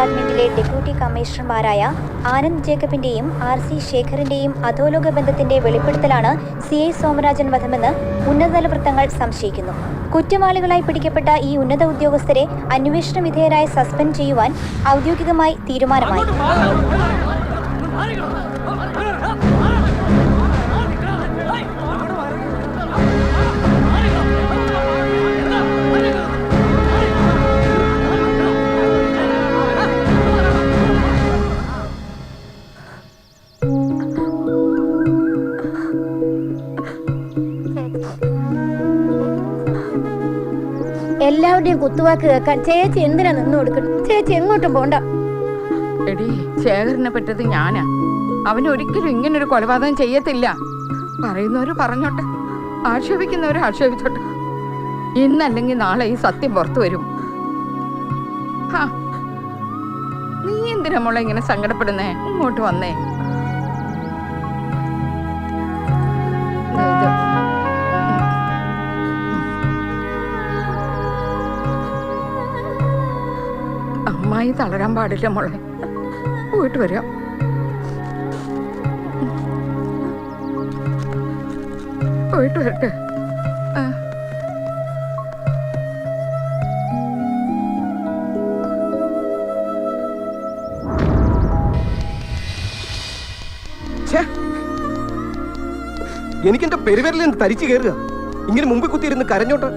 ഡിപ്പാർട്ട്മെന്റിലെ deputy കമ്മീഷണർമാരായ Anand ജേക്കബിന്റെയും RC ശേഖറിന്റെയും അധോലോക ബന്ധത്തിന്റെ വെളിപ്പെടുത്തലാണ് CI സോമരാജൻ വധമെന്ന് ഉന്നതതല വൃത്തങ്ങൾ സംശയിക്കുന്നു. കുറ്റവാളികളായി പിടിക്കപ്പെട്ട ഈ ഉന്നത ഉദ്യോഗസ്ഥരെ അന്വേഷണ വിധേയരായി സസ്പെൻഡ് ചെയ്യുവാൻ ഔദ്യോഗികമായി തീരുമാനമായി. എല്ലാവരുടെയും കുത്തുവാക്ക് കേൾക്കാൻ ചേച്ചി എന്തിനാ നിന്ന് കൊടുക്കണം? ചേച്ചി എങ്ങോട്ടും പോണ്ട. എടി, ശേഖരനെ പറ്റത് ഞാനാ. അവൻ ഒരിക്കലും ഇങ്ങനൊരു കൊലപാതകം ചെയ്യത്തില്ല. പറയുന്നവര് പറഞ്ഞോട്ടെ, ആക്ഷേപിക്കുന്നവര് ആക്ഷേപിച്ചോട്ടെ. ഇന്നല്ലെങ്കിൽ നാളെ ഈ സത്യം പുറത്തു വരും. നീ എന്തിനാ മോളെ ഇങ്ങനെ സങ്കടപ്പെടുന്നേ? ഇങ്ങോട്ട് വന്നേ. അമ്മായി തളരാൻ പാടില്ല മോളെ. പോയിട്ട് വരാം. പോയിട്ട് വരട്ടെ. എനിക്കെന്റെ പെരുവരിൽ നിന്ന് തരിച്ചു കയറുക. ഇങ്ങനെ മുമ്പിൽ കുത്തിയിരുന്ന് കരഞ്ഞോട്ട്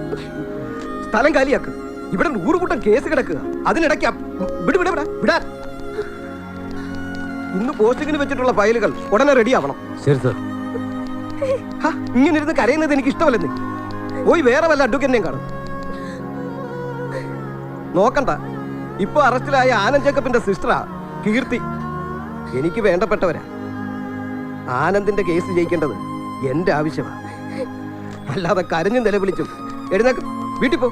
സ്ഥലം കാലിയാക്ക്. ഇവിടെ 100 കൂട്ടം കേസ് കിടക്കുക. അതിനിടയ്ക്ക് വിടാൻ ഇന്ന് പോസ്റ്റിങ്ങിന് വെച്ചിട്ടുള്ള ഫയലുകൾ ഉടനെ റെഡി ആവണം. ശരി സർ. ഇങ്ങനെ ഇരുന്ന് കരയുന്നത് എനിക്ക് ഇഷ്ടമല്ലെന്ന്. പോയി വേറെ വല്ല അഡ്വക്കേറ്റിനെയും കാണും. നോക്കണ്ട, ഇപ്പൊ അറസ്റ്റിലായ ആനന്ദ് ജേക്കബിന്റെ സിസ്റ്ററാ കീർത്തി. എനിക്ക് വേണ്ടപ്പെട്ടവരാ. ആനന്ദിന്റെ കേസ് ജയിക്കേണ്ടത് എന്റെ ആവശ്യമാണ്. അല്ലാതെ കരഞ്ഞും നിലവിളിച്ചും എഴുന്നേക്ക്, വീട്ടിൽ പോ.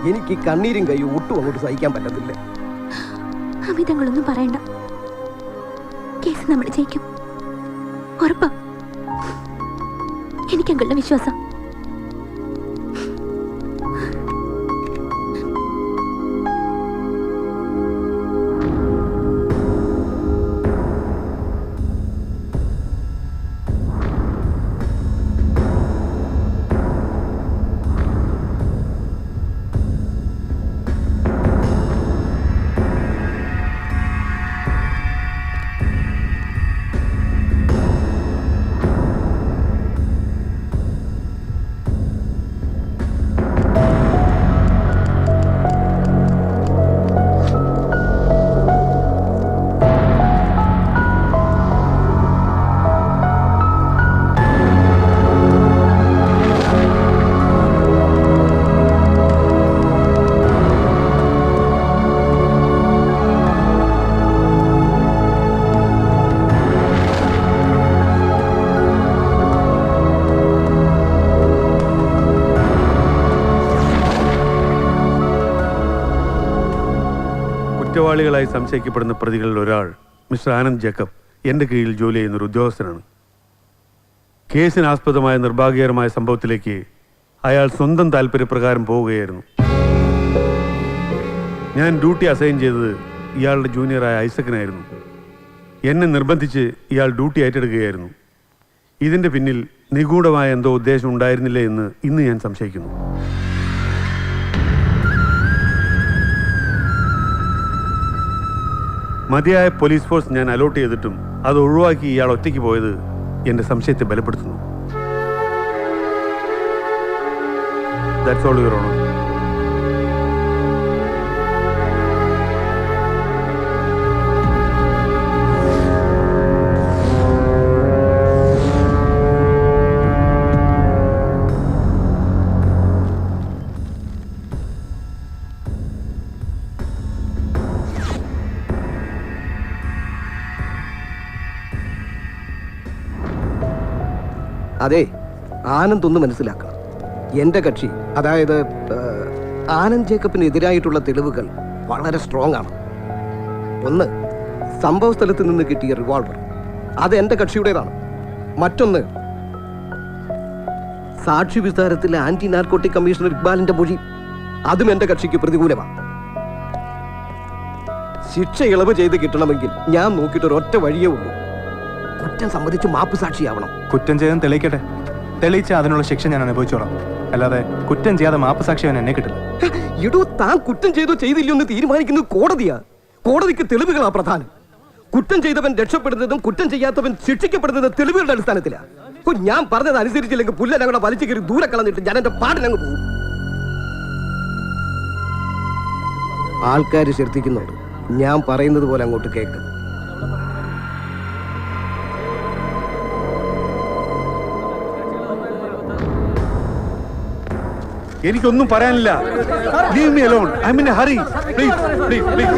എനിക്ക് കണ്ണീരും കൈ ഒട്ടും അങ്ങോട്ട് സഹിക്കാൻ പറ്റത്തില്ല. അമിതങ്ങളൊന്നും പറയണ്ട. കേസ് നമ്മൾ ജയിക്കും, ഉറപ്പാ. എനിക്കങ്കളുടെ വിശ്വാസം. കുറ്റവാളികളായി സംശയിക്കപ്പെടുന്ന പ്രതികളിൽ ഒരാൾ മിസ്റ്റർ ആനന്ദ് ജേക്കബ് എൻ്റെ കീഴിൽ ജോലി ചെയ്യുന്ന ഒരു ഉദ്യോഗസ്ഥനാണ്. കേസിനാസ്പദമായ നിർഭാഗ്യകരമായ സംഭവത്തിലേക്ക് അയാൾ സ്വന്തം താല്പര്യപ്രകാരം പോവുകയായിരുന്നു. ഞാൻ ഡ്യൂട്ടി അസൈൻ ചെയ്തത് ഇയാളുടെ ജൂനിയറായ ഐസക്കിനായിരുന്നു. എന്നെ നിർബന്ധിച്ച് ഇയാൾ ഡ്യൂട്ടി ഏറ്റെടുക്കുകയായിരുന്നു. ഇതിൻ്റെ പിന്നിൽ നിഗൂഢമായ എന്തോ ഉദ്ദേശം ഉണ്ടായിരുന്നില്ല എന്ന് ഇന്ന് ഞാൻ സംശയിക്കുന്നു. മതിയായ പോലീസ് ഫോഴ്സ് ഞാൻ അലോട്ട് ചെയ്തിട്ടും അത് ഒഴിവാക്കി ഇയാൾ ഒറ്റയ്ക്ക് പോയത് എൻ്റെ സംശയത്തെ ബലപ്പെടുത്തുന്നു. That's all, Your Honor. അതെ, ആനന്ദ് ഒന്ന് മനസ്സിലാക്കണം. എൻ്റെ കക്ഷി, അതായത് ആനന്ദ് ജേക്കബിന് എതിരായിട്ടുള്ള തെളിവുകൾ വളരെ സ്ട്രോങ് ആണ്. ഒന്ന്, സംഭവ സ്ഥലത്ത് നിന്ന് കിട്ടിയ റിവോൾവർ, അത് എൻ്റെ കക്ഷിയുടേതാണ്. മറ്റൊന്ന്, സാക്ഷി വിസ്താരത്തിലെ ആന്റി നാർക്കോട്ടിക് കമ്മീഷണർ ഇക്ബാലിന്റെ മൊഴി. അതും എന്റെ കക്ഷിക്ക് പ്രതികൂലമാണ്. ശിക്ഷ ഇളവ് ചെയ്ത് കിട്ടണമെങ്കിൽ ഞാൻ നോക്കിയിട്ട് ഒരൊറ്റ വഴിയേ ഉള്ളൂ. കുറ്റം സമ്മതിച്ച് മാപ്പ് സാക്ഷിയാവണം. കുറ്റം ചെയ്തെന്ന് തെളിയിക്കട്ടെ. തെളിയിച്ചാൽ അതിനുള്ള ശിക്ഷ ഞാൻ അനുഭവിച്ചോളാം. അല്ലാതെ കുറ്റം ചെയ്യാതെ മാപ്പ് സാക്ഷിയാൻ എന്നെ കിട്ടില്ല. ഇടൂ, താൻ കുറ്റം ചെയ്തോ ചെയ്തില്ലയോ എന്ന് തീരുമാനിക്കുന്നത് കോടതിയാ. കോടതിക്ക് തെളിവുകളാ പ്രധാനം. കുറ്റം ചെയ്തവൻ രക്ഷപ്പെടുന്നതും കുറ്റം ചെയ്യാത്തവൻ ശിക്ഷിക്കപ്പെടുന്നതും തെളിവുകളുടെ അടിസ്ഥാനത്തിലാണ്. ഞാൻ പറഞ്ഞത് അനുസരിച്ചില്ലെങ്കിൽ പുല്ലനങ്ങളെ വലിച്ചു കയറി ദൂരെ കളഞ്ഞിട്ട് ഞാൻ എന്റെ പാടിനങ്ങ് പോകും. ആൾക്കാർ ശ്രദ്ധിക്കുന്നുണ്ട്. ഞാൻ പറയുന്നത് പോലെ അങ്ങോട്ട് കേക്ക്. എനിക്കൊന്നും പറയാനില്ല. Leave me alone. I'm in a hurry. Please, please, please.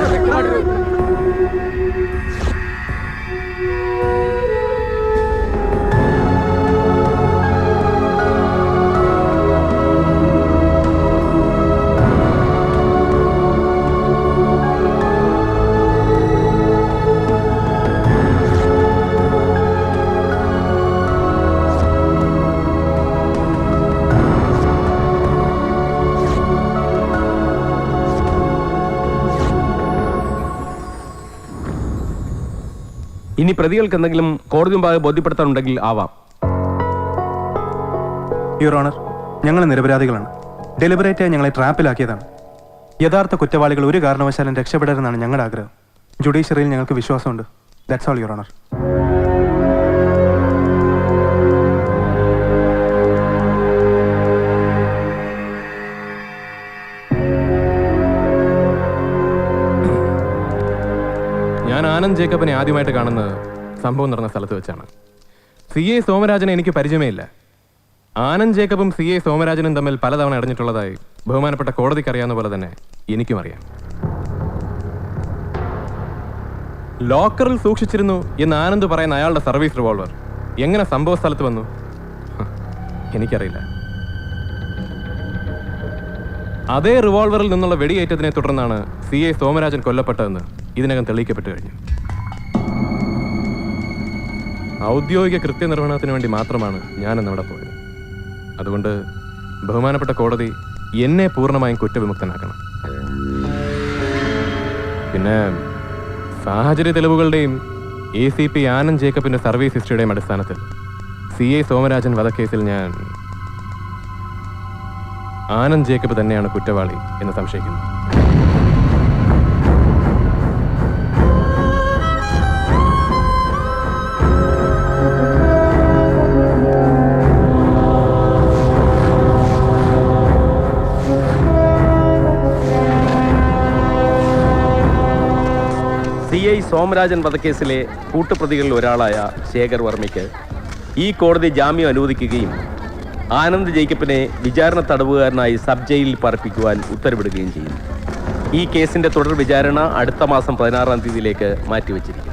ഇനി പ്രതികൾക്ക് എന്തെങ്കിലും കോടതി മുമ്പാകെ ബോധ്യപ്പെടുത്താനുണ്ടെങ്കിൽ ആവാം. യുവർ ഓണർ, ഞങ്ങൾ നിരപരാധികളാണ്. ഡെലിബറേറ്റായി ഞങ്ങളെ ട്രാപ്പിലാക്കിയതാണ്. യഥാർത്ഥ കുറ്റവാളികൾ ഒരു കാരണവശാലും രക്ഷപ്പെടരുതെന്നാണ് ഞങ്ങളുടെ ആഗ്രഹം. ജുഡീഷ്യറിയിൽ ഞങ്ങൾക്ക് വിശ്വാസമുണ്ട്. That's all your honour. ഞാൻ ആനന്ദ് ജേക്കബിനെ ആദ്യമായിട്ട് കാണുന്നത് സംഭവം നടന്ന സ്ഥലത്ത് വെച്ചാണ്. CA സോമരാജനെ എനിക്ക് പരിചയമേ ഇല്ല. ആനന്ദ് ജേക്കബും CA സോമരാജനും തമ്മിൽ പലതവണ അടഞ്ഞിട്ടുള്ളതായി ബഹുമാനപ്പെട്ട കോടതിക്ക് അറിയാവുന്ന പോലെ തന്നെ എനിക്കും അറിയാം. ലോക്കറിൽ സൂക്ഷിച്ചിരുന്നു എന്ന് ആനന്ദ് പറയുന്ന അയാളുടെ സർവീസ് റിവോൾവർ എങ്ങനെ സംഭവ സ്ഥലത്ത് വന്നു എനിക്കറിയില്ല. അതേ റിവോൾവറിൽ നിന്നുള്ള വെടിയേറ്റതിനെ തുടർന്നാണ് CA സോമരാജൻ കൊല്ലപ്പെട്ടതെന്ന് ഇതിനകം തെളിയിക്കപ്പെട്ടു കഴിഞ്ഞു. ഔദ്യോഗിക കൃത്യനിർവഹണത്തിന് വേണ്ടി മാത്രമാണ് ഞാനിന്ന് അവിടെ പോയത്. അതുകൊണ്ട് ബഹുമാനപ്പെട്ട കോടതി എന്നെ പൂർണ്ണമായും കുറ്റവിമുക്തനാക്കണം. പിന്നെ സാഹചര്യ തെളിവുകളുടെയും ACP ആനന്ദ് ജേക്കബിന്റെ സർവീസ് ഹിസ്റ്ററിയുടെയും അടിസ്ഥാനത്തിൽ CA സോമരാജൻ വധക്കേസിൽ ഞാൻ ആനന്ദ് ജേക്കബ് തന്നെയാണ് കുറ്റവാളി എന്ന് സംശയിക്കുന്നു. CI സോമരാജൻ വധക്കേസിലെ കൂട്ടുപ്രതികളിൽ ഒരാളായ ശേഖർ വർമ്മയ്ക്ക് ഈ കോടതി ജാമ്യം അനുവദിക്കുകയും ആനന്ദ് ജേക്കബിനെ വിചാരണ തടവുകാരനായി സബ് ജയിലിൽ പാർപ്പിക്കുവാൻ ഉത്തരവിടുകയും ചെയ്യും. ഈ കേസിന്റെ തുടർ വിചാരണ അടുത്ത മാസം 16-ാം തീയതിയിലേക്ക് മാറ്റിവെച്ചിരിക്കുന്നു.